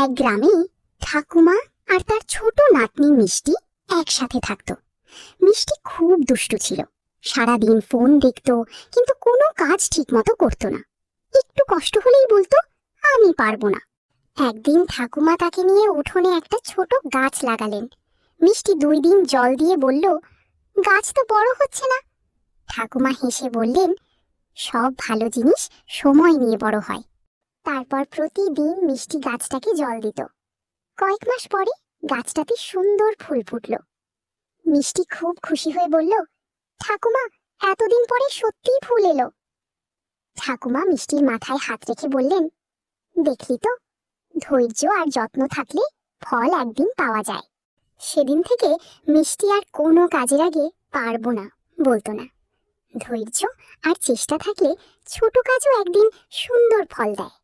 এক গ্রামে ঠাকুমা আর তার ছোট নাতনি মিষ্টি একসাথে থাকতো। মিষ্টি খুব দুষ্টু ছিল, সারাদিন ফোন দেখতো, কিন্তু কোনো কাজ ঠিক মতো করতো না। একটু কষ্ট হলেই বলতো আমি পারবো না। একদিন ঠাকুমা তাকে নিয়ে উঠোনে একটা ছোট গাছ লাগালেন। মিষ্টি 2 দিন জল দিয়ে বলল, গাছ তো বড় হচ্ছে না। ঠাকুমা হেসে বললেন, সব ভালো জিনিস সময় নিয়ে বড় হয়। তারপর প্রতিদিন মিষ্টি গাছটাকে জল দিত। কয়েক মাস পরে গাছটাতে সুন্দর ফুল ফুটল। মিষ্টি খুব খুশি হয়ে বলল, ঠাকুমা, এতদিন পরে সত্যিই ফুল এলো। ঠাকুমা মিষ্টির মাথায় হাত রেখে বললেন, দেখলি তো, ধৈর্য আর যত্ন থাকলে ফল একদিন পাওয়া যায়। সেদিন থেকে মিষ্টি আর কোনো কাজের আগে পারবো না বলতো না। ধৈর্য আর চেষ্টা থাকলে ছোট কাজও একদিন সুন্দর ফল দেয়।